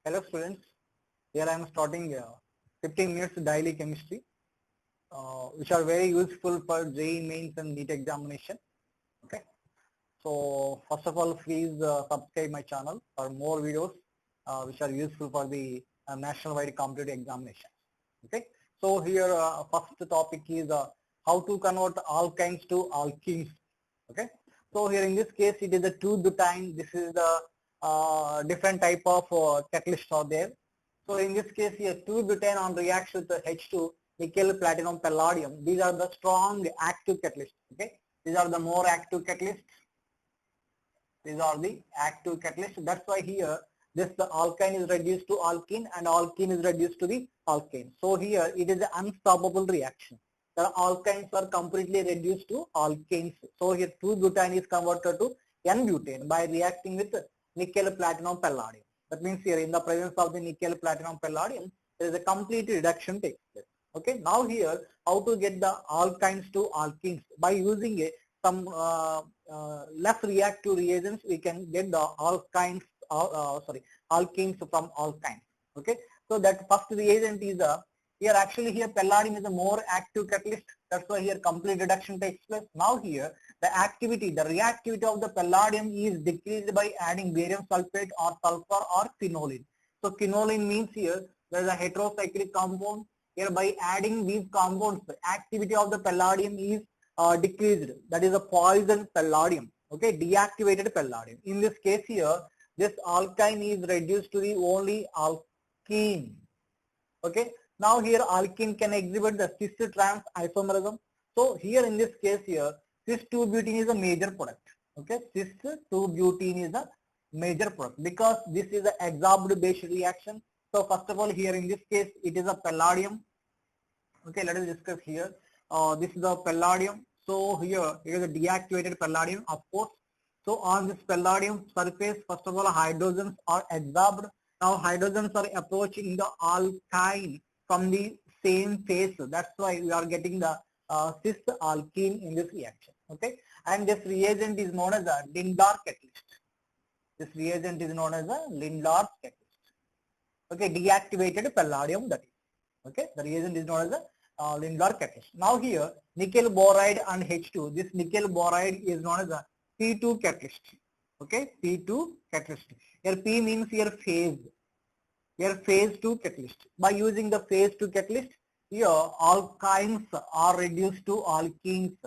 Hello students, here I am starting 15 minutes daily chemistry, which are very useful for JEE mains and NEET examination. Okay, so first of all, please subscribe my channel for more videos which are useful for the national-wide competitive examination. Okay, so here first topic is how to convert alkynes to alkenes. Okay, so here in this case it is a 2-butene. This is the different type of catalysts are there. So in this case here 2-butane on reaction with H2 nickel platinum palladium. These are the strong active catalysts. Okay, these are the more active catalysts. These are the active catalysts. That's why here this the alkyne is reduced to alkene and alkene is reduced to the alkane. So here it is an unstoppable reaction. The alkynes are completely reduced to alkanes. So here 2-butane is converted to N-butane by reacting with nickel platinum palladium. That means here in the presence of the nickel platinum palladium there is a complete reduction takes place. Okay, now here how to get the alkynes to alkenes by using some less reactive reagents we can get the alkenes from alkynes. Okay, so that first reagent is here actually here palladium is a more active catalyst. That's why here complete reduction takes place. Now here the reactivity of the palladium is decreased by adding barium sulfate or sulfur or quinoline. So quinoline means here there is a heterocyclic compound. Here by adding these compounds, the activity of the palladium is decreased. That is a poison palladium. Okay, deactivated palladium. In this case here, this alkyne is reduced to the only alkene. Okay, now here alkene can exhibit the cis-trans isomerism. So here in this case here, cis-2-butene is a major product. Okay, cis-2-butene is a major product because this is an adsorbed base reaction. So first of all here in this case it is a palladium. Okay, let us discuss here. This is the palladium. So here it is a deactivated palladium, of course. So on this palladium surface, first of all hydrogens are adsorbed. Now hydrogens are approaching the alkyne from the same phase. That's why we are getting the cis alkene in this reaction. Okay, and this reagent is known as a Lindlar catalyst. This reagent is known as a Lindlar catalyst. Okay, deactivated palladium that is. Okay, the reagent is known as a Lindlar catalyst. Now here nickel boride and H2. This nickel boride is known as a P2 catalyst. Okay, P2 catalyst. Here P means here phase. Here phase 2 catalyst. By using the phase 2 catalyst, here alkynes are reduced to alkenes.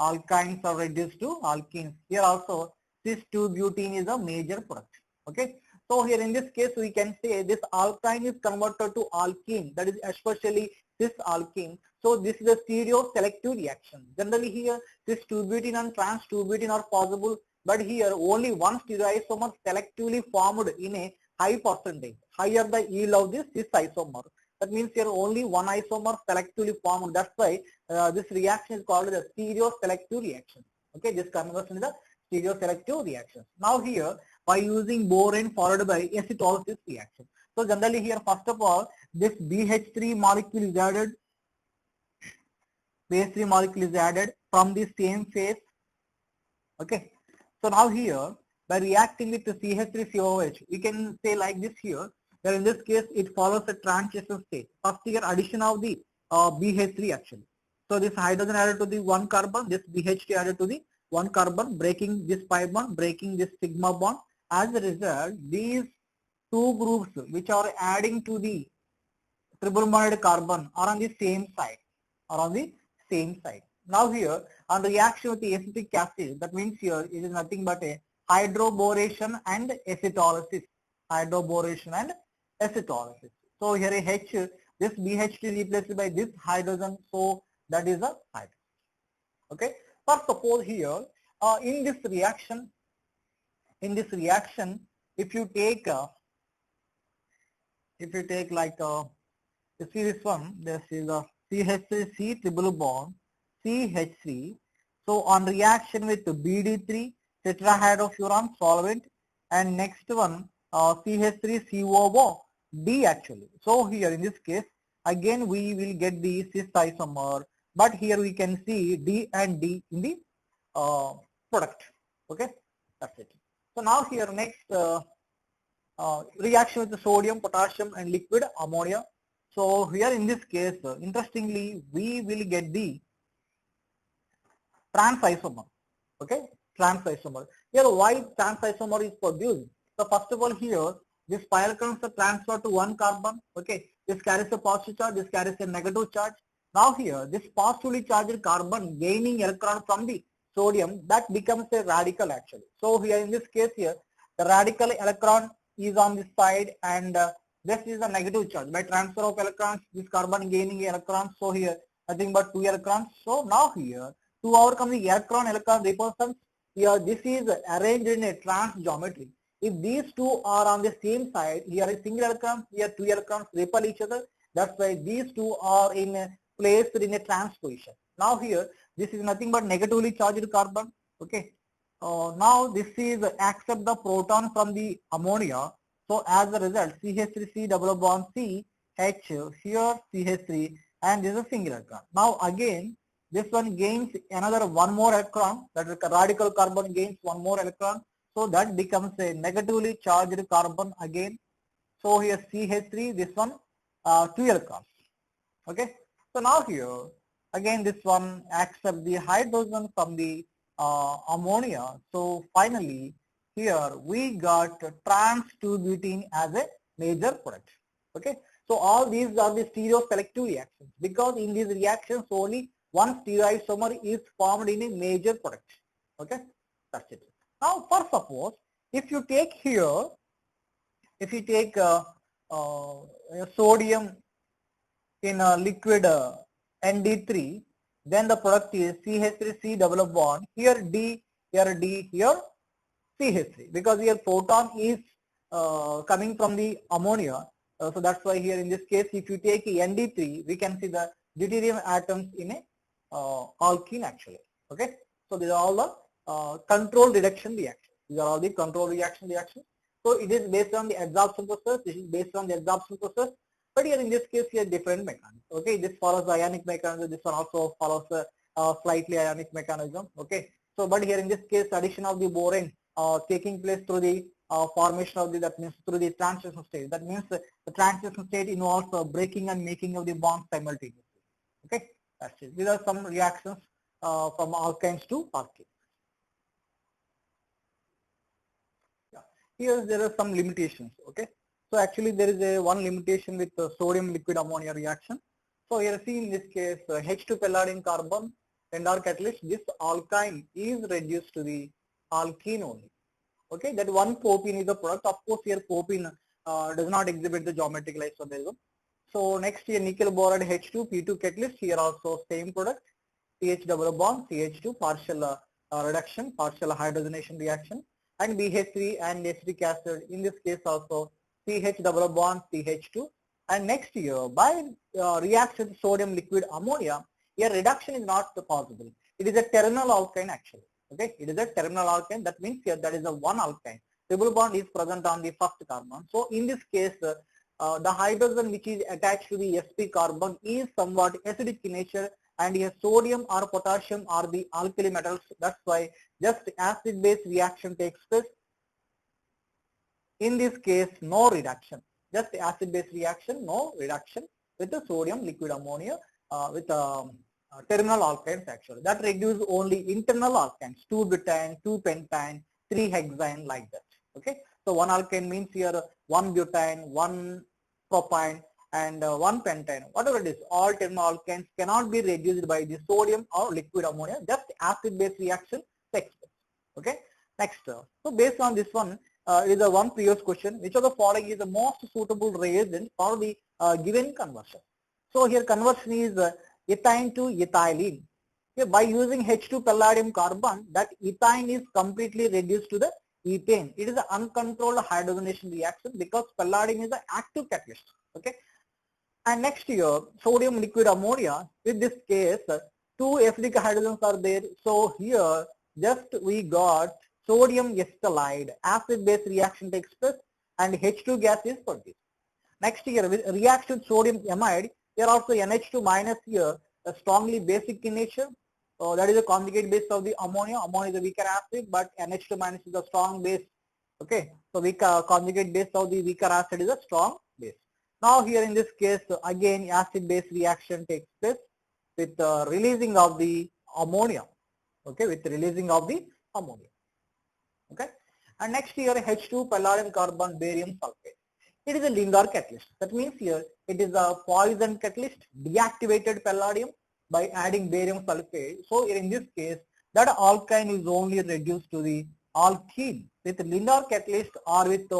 Alkynes are reduced to alkenes. Here also cis-2-butene is a major product. Okay. So here in this case we can say this alkyne is converted to alkene, that is especially cis-alkene. So this is a stereo-selective reaction. Generally here cis-2-butene and trans-2-butene are possible, but here only one stereoisomer selectively formed in a high percentage, higher the yield of this cis isomer. That means here only one isomer selectively formed. That's why this reaction is called the stereo-selective reaction. Okay, this conversion is a stereo-selective reaction. Now here by using borane followed by acetylosis reaction. So generally here first of all this BH3 molecule is added. BH3 molecule is added from the same phase. Okay. So now here by reacting with the CH3COOH, we can say like this here, that in this case it follows a transition state. First here addition of the BH3 actually. So this hydrogen added to the one carbon, this BH3 added to the one carbon, breaking this pi bond, breaking this sigma bond. As a result, these two groups which are adding to the triple bonded carbon are on the same side, Now here on reaction with the acetic acid, that means here it is nothing but a hydroboration and acetylosis. So here a H, this BH2 replaced by this hydrogen, so that is a hydrogen. Okay. But suppose here in this reaction, if you take like you see this one, this is a CH3C triple bond CH3. So on reaction with BD3 tetrahydrofuran solvent, and next one CH3COO D actually. So here in this case again we will get the cis isomer, but here we can see D and D in the product. Okay, that's it. So now here next reaction with the sodium, potassium and liquid ammonia. So here in this case, interestingly, we will get the trans isomer. Okay, trans isomer. Here why trans isomer is produced? So first of all here, this pi electrons are transferred to one carbon. Okay, this carries a positive charge, this carries a negative charge. Now here, this positively charged carbon gaining electron from the sodium, that becomes a radical actually. So here in this case here, the radical electron is on this side and this is a negative charge. By transfer of electrons, this carbon gaining electrons. So here nothing but 2 electrons. So now here, to overcome the electron repulsion, here this is arranged in a trans geometry. If these two are on the same side, here is single electron, here 2 electrons repel each other. That's why these two are in a placed in a trans position. Now here, this is nothing but negatively charged carbon. Okay. Now this is accept the proton from the ammonia. So as a result, CH3C double bond C, H, here CH3 and this is a single electron. Now again, this one gains another one more electron, that is radical carbon gains one more electron. So that becomes a negatively charged carbon again. So here CH3, this one 2 electrons. Okay. So now here, again this one accept the hydrogen from the ammonia. So finally, here we got trans 2-butene as a major product. Okay. So all these are the stereoselective reactions because in these reactions only one stereoisomer is formed in a major product. Okay. That's it. Now for suppose if you take here, if you take sodium in a liquid ND3, then the product is CH3C double bond, here D, here D, here CH3 because here proton is coming from the ammonia. So that's why here in this case if you take ND3 we can see the deuterium atoms in a alkene actually. Okay. So these are all the control reduction reactions. These are all the control reactions. So it is based on the absorption process. This is based on the absorption process. But here in this case here different mechanism. Okay, this follows the ionic mechanism. This one also follows a slightly ionic mechanism. Okay, so but here in this case addition of the boron taking place through the formation of the, that means through the transition state. That means the transition state involves breaking and making of the bonds simultaneously. Okay, that's it. These are some reactions from alkynes to alkenes. Yeah. Here there are some limitations. Okay. So actually there is a one limitation with sodium liquid ammonia reaction. So here see in this case H2 palladium carbon and our catalyst, this alkyne is reduced to the alkene only. Okay, that one propene is a product. Of course here propene does not exhibit the geometrical isomerism. So next here nickel boron H2 P2 catalyst, here also same product, CH double bond CH2 partial reduction, partial hydrogenation reaction, and BH3 and acetic acid in this case also CH double bond CH2. And next year by reaction with sodium liquid ammonia, here reduction is not possible. It is a terminal alkyne actually. Okay, it is a terminal alkyne. That means here that is a one alkyne. Triple bond is present on the first carbon. So in this case, the hydrogen which is attached to the sp carbon is somewhat acidic in nature, and here sodium or potassium are the alkali metals. That's why just acid base reaction takes place. In this case, no reduction. Just acid base reaction, no reduction with the sodium liquid ammonia with terminal alkynes actually. That reduce only internal alkynes, 2-butane, 2-pentane, 3-hexane like that. Okay. So one alkyne means here 1-butane, 1-propane and 1-pentane. Whatever it is, all terminal alkynes cannot be reduced by the sodium or liquid ammonia. Just acid base reaction takes place. Okay. Next. So based on this one, is a one previous question. Which of the following is the most suitable reagent for the given conversion? So here conversion is ethane to ethylene. Here by using H2 palladium carbon, that ethane is completely reduced to the ethane. It is an uncontrolled hydrogenation reaction because palladium is an active catalyst. Okay. And next here, sodium liquid ammonia. With this case, 2 acidic hydrogens are there. So here, just we got sodium acetylide, acid base reaction takes place and H2 gas is produced. Next here, with reaction sodium amide, here also NH2 minus here, strongly basic in nature. That is a conjugate base of the ammonia. Ammonia is a weaker acid, but NH2 minus is a strong base Okay, so weak conjugate base of the weaker acid is a strong base. Now here in this case, again acid base reaction takes place with releasing of the ammonia. Okay, with releasing of the ammonia. Okay, and next here H2 palladium carbon barium sulfate. It is a Lindor catalyst. That means here it is a poison catalyst, deactivated palladium by adding barium sulfate. So in this case, that alkyne is only reduced to the alkene. With Lindor catalyst or with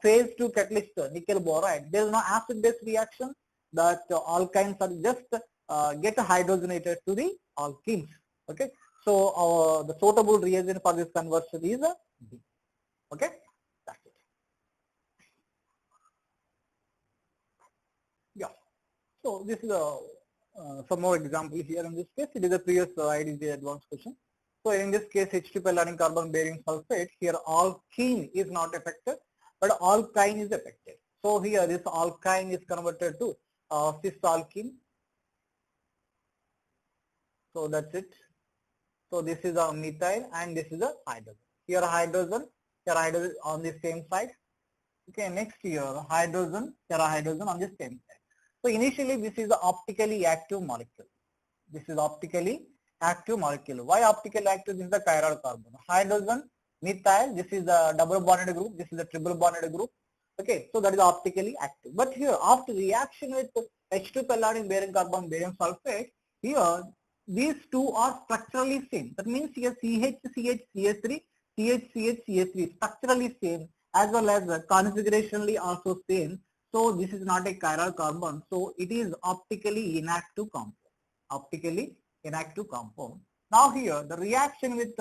phase 2 catalyst nickel boride, there is no acid base reaction. That alkynes are just get hydrogenated to the alkenes. Okay, so the suitable reagent for this conversion is B. Okay, that's it. Yeah. So this is some more example here in this case. It is a previous IDG advanced question. So in this case, H2 palladium carbon barium sulfate, here alkene is not affected, but alkyne is affected. So here this alkyne is converted to cis alkene. So that's it. So this is a methyl and this is a hydrogen. Here hydrogen on the same side. Okay, next here hydrogen, here hydrogen on the same side. So initially this is the optically active molecule. This is optically active molecule. Why optically active? This is the chiral carbon. Hydrogen, methyl, this is a double bonded group, this is a triple bonded group. Okay, so that is optically active. But here after reaction with H2 palladium barium carbon barium sulfate, here these two are structurally same. That means here CH3, CH3 structurally same as well as configurationally also same. So this is not a chiral carbon. So it is optically inactive compound. Optically inactive compound. Now here the reaction with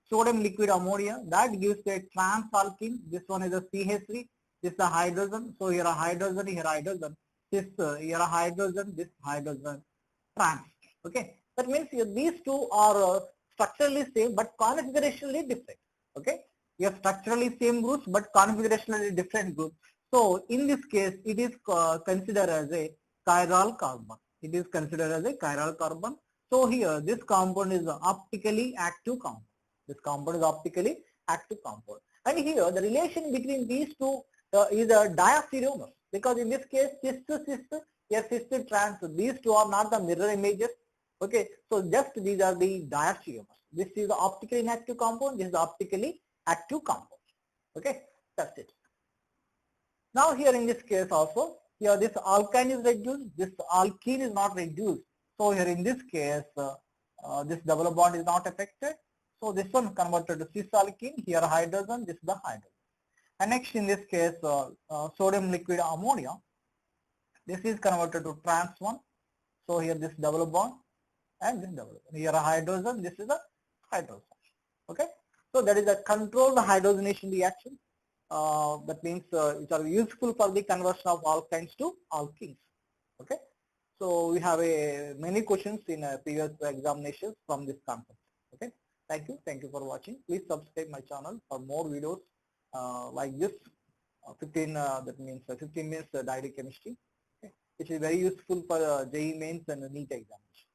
sodium liquid ammonia, that gives a trans alkene. This one is a CH3. This is a hydrogen. So here a hydrogen, here hydrogen. This here a hydrogen, this hydrogen trans. Okay. That means here these two are structurally same but configurationally different. Okay. Here structurally same groups but configurationally different groups. So in this case, it is considered as a chiral carbon. It is considered as a chiral carbon. So here this compound is optically active compound. This compound is optically active compound. And here the relation between these two is a diastereomers, because in this case cis here cis trans, these two are not the mirror images. Okay, so just these are the diastereomers. This is the optically inactive compound. This is the optically active compound. Okay, that's it. Now here in this case also, here this alkyne is reduced, this alkene is not reduced. So here in this case, this double bond is not affected. So this one converted to cis alkene, here hydrogen, this is the hydrogen. And next in this case, sodium liquid ammonia, this is converted to trans one. So here this double bond and this double bond. Here a hydrogen, this is a hydrogen. Okay, so that is a controlled hydrogenation reaction. That means which are useful for the conversion of alkynes to alkenes. Okay, so we have many questions in previous examinations from this concept. Okay, thank you for watching. Please subscribe my channel for more videos like this. 15 that means 15 minutes diary chemistry. Okay, which is very useful for JEE mains and NEET examination.